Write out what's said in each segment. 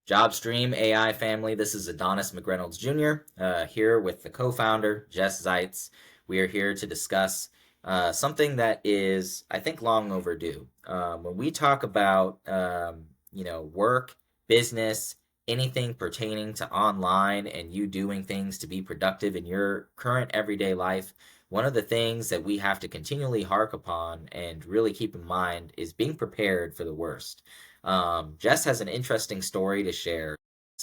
JobStream AI family, this is Adonis McReynolds Jr. Here with the co-founder, Jess Zeitz. We are here to discuss something that is, I think, long overdue. When we talk about, work, business, anything pertaining to online and you doing things to be productive in your current everyday life, one of the things that we have to continually hark upon and really keep in mind is being prepared for the worst. Jess has an interesting story to share.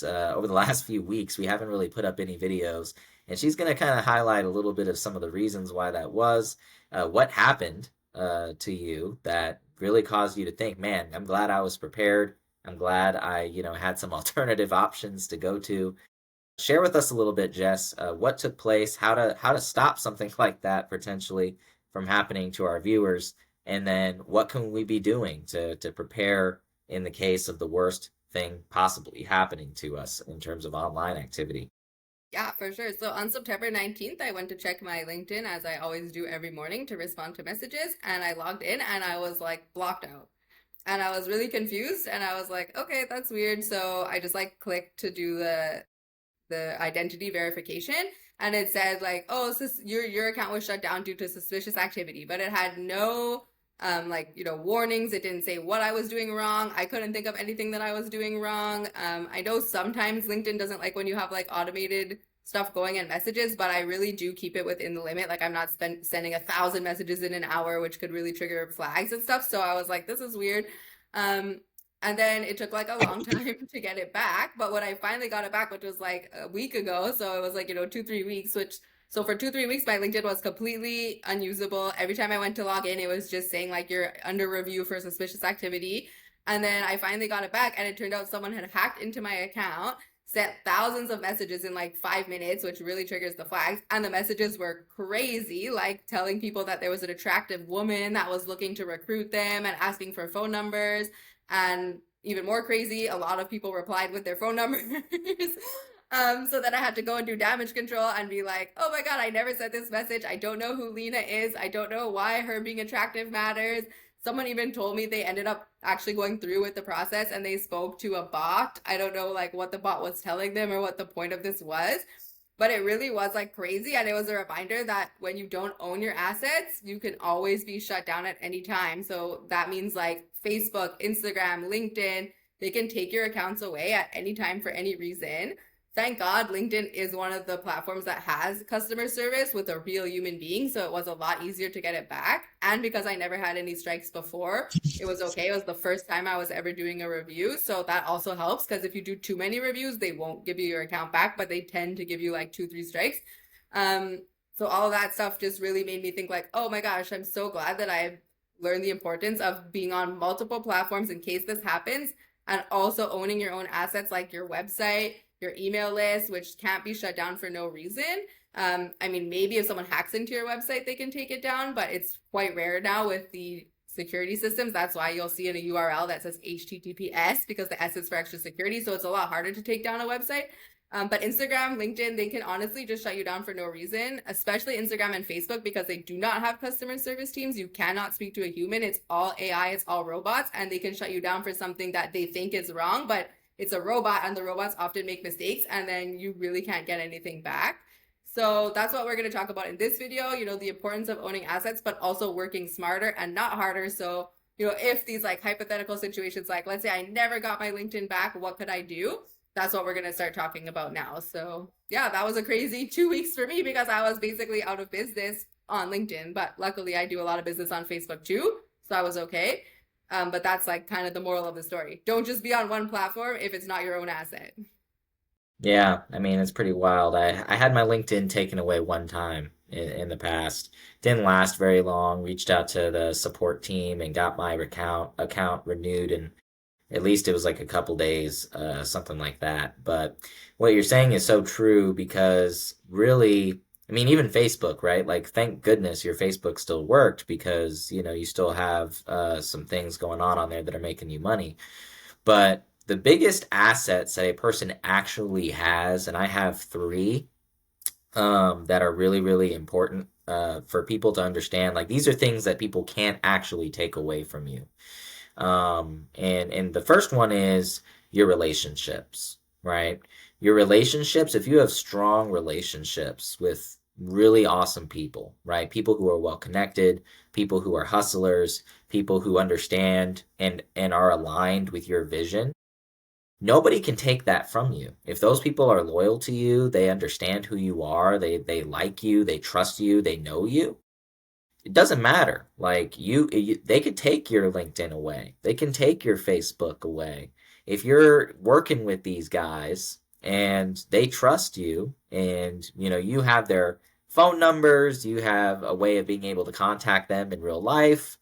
Over the last few weeks, we haven't really put up any videos, and she's going to kind of highlight a little bit of some of the reasons why that was, what happened to you that really caused you to think, man, I'm glad I was prepared. I'm glad I, had some alternative options to go to. Share with us a little bit, Jess, what took place, how to stop something like that potentially from happening to our viewers, and then what can we be doing to prepare in the case of the worst thing possibly happening to us in terms of online activity. Yeah, for sure. So on September 19th, I went to check my LinkedIn as I always do every morning to respond to messages. And I logged in and I was like blocked out. And I was really confused and I was like, okay, that's weird. So I just like clicked to do the identity verification and it said like, oh, your account was shut down due to suspicious activity, but it had no warnings. It didn't say what I was doing wrong. I couldn't think of anything that I was doing wrong. I know sometimes LinkedIn doesn't like when you have like automated stuff going in messages, but I really do keep it within the limit. Like I'm not sending 1,000 messages in an hour, which could really trigger flags and stuff. So I was like, this is weird. Um, and then it took like a long time to get it back. But when I finally got it back, which was like a week ago, so it was like, 2, 3 weeks, so for 2, 3 weeks, my LinkedIn was completely unusable. Every time I went to log in, it was just saying like you're under review for suspicious activity. And then I finally got it back and it turned out someone had hacked into my account, sent thousands of messages in like 5 minutes, which really triggers the flags. And the messages were crazy, like telling people that there was an attractive woman that was looking to recruit them and asking for phone numbers. And even more crazy, a lot of people replied with their phone numbers. So then I had to go and do damage control and be like, oh my God, I never sent this message. I don't know who Lena is. I don't know why her being attractive matters. Someone even told me they ended up actually going through with the process and they spoke to a bot. I don't know like what the bot was telling them or what the point of this was, but it really was like crazy. And it was a reminder that when you don't own your assets, you can always be shut down at any time. So that means like Facebook, Instagram, LinkedIn, they can take your accounts away at any time for any reason. Thank God LinkedIn is one of the platforms that has customer service with a real human being. So it was a lot easier to get it back. And because I never had any strikes before, it was okay. It was the first time I was ever doing a review. So that also helps because if you do too many reviews, they won't give you your account back, but they tend to give you like 2, 3 strikes. So all of that stuff just really made me think like, oh my gosh, I'm so glad that I've learned the importance of being on multiple platforms in case this happens and also owning your own assets like your website, your email list, which can't be shut down for no reason. I mean, maybe if someone hacks into your website, they can take it down, but it's quite rare now with the security systems. That's why you'll see in a URL that says HTTPS because the S is for extra security. So it's a lot harder to take down a website. But Instagram, LinkedIn, they can honestly just shut you down for no reason, especially Instagram and Facebook because they do not have customer service teams. You cannot speak to a human. It's all AI, it's all robots, and they can shut you down for something that they think is wrong, but it's a robot and the robots often make mistakes and then you really can't get anything back. So that's what we're going to talk about in this video, the importance of owning assets, but also working smarter and not harder. So, if these like hypothetical situations, like let's say I never got my LinkedIn back, what could I do? That's what we're going to start talking about now. So yeah, that was a crazy 2 weeks for me because I was basically out of business on LinkedIn, but luckily I do a lot of business on Facebook too. So I was okay. But that's like kind of the moral of the story. Don't just be on one platform if it's not your own asset. Yeah, I mean, it's pretty wild. I had my LinkedIn taken away one time in the past. Didn't last very long. Reached out to the support team and got my account renewed, and at least it was like a couple days, something like that. But what you're saying is so true because really, I mean, even Facebook, right? Like, thank goodness your Facebook still worked because, you still have some things going on there that are making you money. But the biggest assets that a person actually has, and I have three that are really, really important for people to understand. Like, these are things that people can't actually take away from you. And the first one is your relationships, right? Your relationships, if you have strong relationships with really awesome people, right? People who are well connected, people who are hustlers, people who understand and are aligned with your vision, nobody can take that from you. If those people are loyal to you, they understand who you are, they like you, they trust you, they know you, it doesn't matter. Like they could take your LinkedIn away. They can take your Facebook away. If you're working with these guys and they trust you and you have their phone numbers, you have a way of being able to contact them in real life,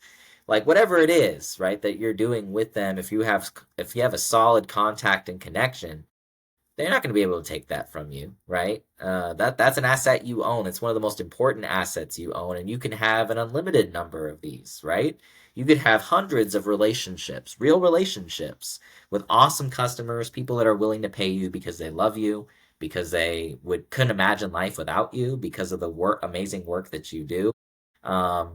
like whatever it is, right, that you're doing with them, if you have a solid contact and connection, they're not going to be able to take that from you, right? That's an asset you own. It's one of the most important assets you own, and you can have an unlimited number of these, right? You could have hundreds of relationships, real relationships with awesome customers, people that are willing to pay you because they love you, because they couldn't imagine life without you, because of the amazing work that you do.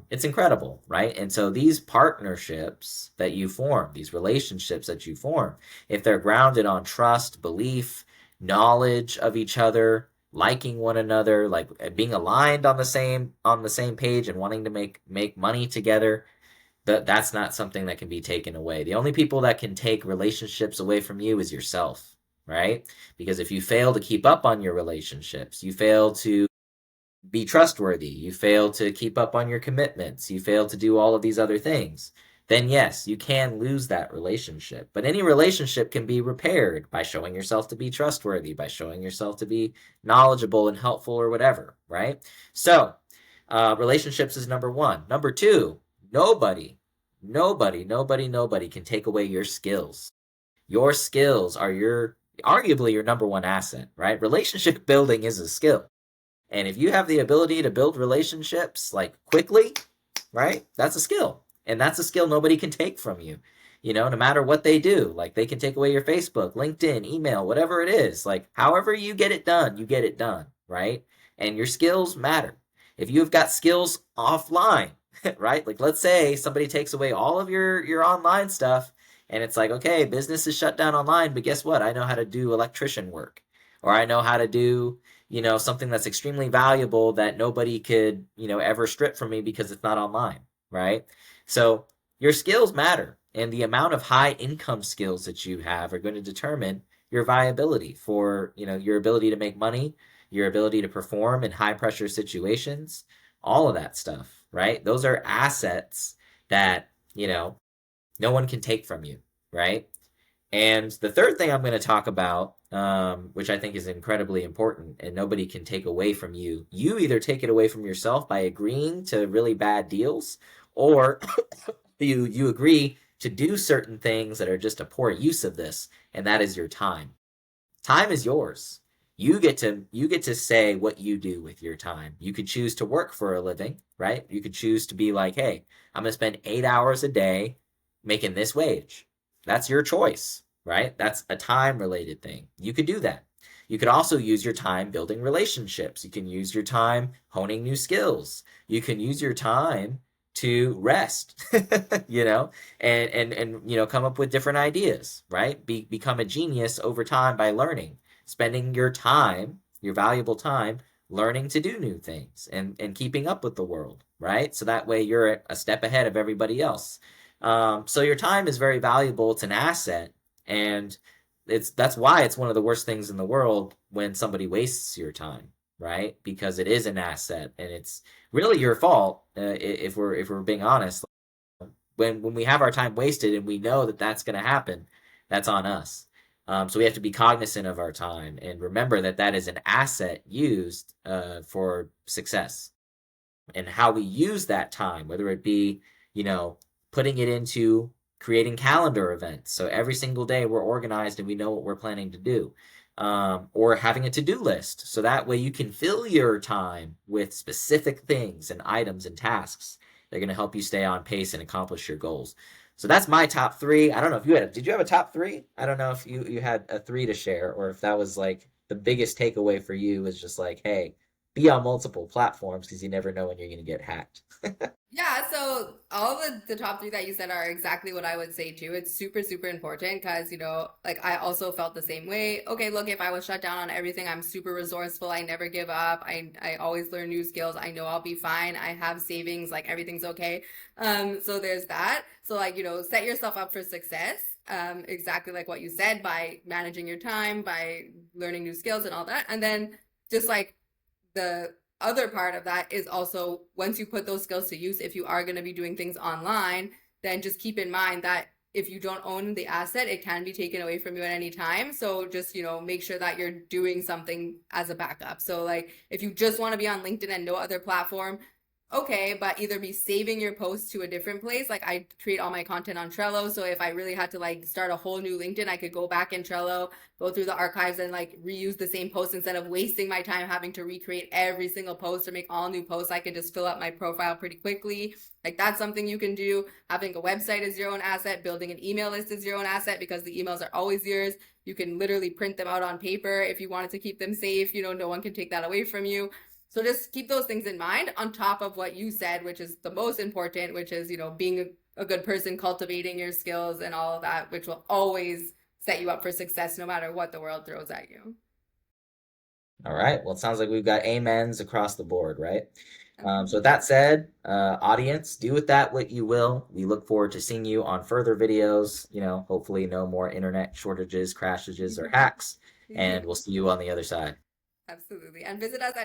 It's incredible, right? And so these partnerships that you form, these relationships that you form, if they're grounded on trust, belief, knowledge of each other, liking one another, like being aligned on the same page and wanting to make money together, that's not something that can be taken away. The only people that can take relationships away from you is yourself, right? Because if you fail to keep up on your relationships, you fail to be trustworthy, you fail to keep up on your commitments, you fail to do all of these other things, then yes, you can lose that relationship. But any relationship can be repaired by showing yourself to be trustworthy, by showing yourself to be knowledgeable and helpful or whatever, right? So, relationships is number one. Number two, nobody can take away your skills. Your skills are arguably your number one asset, right? Relationship building is a skill. And if you have the ability to build relationships like quickly, right? That's a skill. And that's a skill nobody can take from you. No matter what they do, like they can take away your Facebook, LinkedIn, email, whatever it is. Like however you get it done, right? And your skills matter. If you've got skills offline, right? Like let's say somebody takes away all of your online stuff and it's like, okay, business is shut down online, but guess what? I know how to do electrician work or I know how to do something that's extremely valuable that nobody could, ever strip from me because it's not online, right? So your skills matter, and the amount of high income skills that you have are going to determine your viability for, your ability to make money, your ability to perform in high pressure situations, all of that stuff, right? Those are assets that, no one can take from you, right? And the third thing I'm going to talk about, which I think is incredibly important and nobody can take away from you, you either take it away from yourself by agreeing to really bad deals, or you agree to do certain things that are just a poor use of this, and that is your time. Time is yours. You get to say what you do with your time. You could choose to work for a living, right? You could choose to be like, hey, I'm going to spend 8 hours a day making this wage. That's your choice, right? That's a time related thing. You could do that. You could also use your time building relationships. You can use your time honing new skills. You can use your time to rest, and come up with different ideas, right? Become a genius over time by learning, spending your time, your valuable time, learning to do new things and keeping up with the world, right? So that way you're a step ahead of everybody else. So your time is very valuable. It's an asset, and that's why it's one of the worst things in the world when somebody wastes your time, right? Because it is an asset, and it's really your fault, if we're being honest. When we have our time wasted and we know that that's going to happen, that's on us. So we have to be cognizant of our time and remember that that is an asset used for success, and how we use that time, whether it be, you know, putting it into creating calendar events. So every single day we're organized and we know what we're planning to do. Or having a to-do list. So that way you can fill your time with specific things and items and tasks that are going to help you stay on pace and accomplish your goals. So that's my top three. I don't know if did you have a top three? I don't know if you had a three to share, or if that was like the biggest takeaway for you was just like, hey, be on multiple platforms because you never know when you're going to get hacked. Yeah, so all the top three that you said are exactly what I would say too. It's super, super important because, like I also felt the same way. Okay, look, if I was shut down on everything, I'm super resourceful. I never give up. I always learn new skills. I know I'll be fine. I have savings, like everything's okay. So there's that. So like, set yourself up for success. Exactly like what you said, by managing your time, by learning new skills and all that. And then just like the other part of that is also, once you put those skills to use, if you are going to be doing things online, then just keep in mind that if you don't own the asset, it can be taken away from you at any time. So just, make sure that you're doing something as a backup. So like if you just want to be on LinkedIn and no other platform, okay, but either be saving your posts to a different place. Like I create all my content on Trello. So if I really had to like start a whole new LinkedIn, I could go back in Trello, go through the archives and like reuse the same post instead of wasting my time having to recreate every single post or make all new posts. I can just fill up my profile pretty quickly. Like that's something you can do. Having a website is your own asset. Building an email list is your own asset because the emails are always yours. You can literally print them out on paper if you wanted to keep them safe. No one can take that away from you. So just keep those things in mind on top of what you said, which is the most important, which is, being a good person, cultivating your skills and all of that, which will always set you up for success no matter what the world throws at you. All right. Well, it sounds like we've got amens across the board, right? So with that Yep. said, audience, do with that what you will. We look forward to seeing you on further videos. Hopefully no more internet shortages, crashes, or hacks. And we'll see you on the other side. Absolutely. And visit us at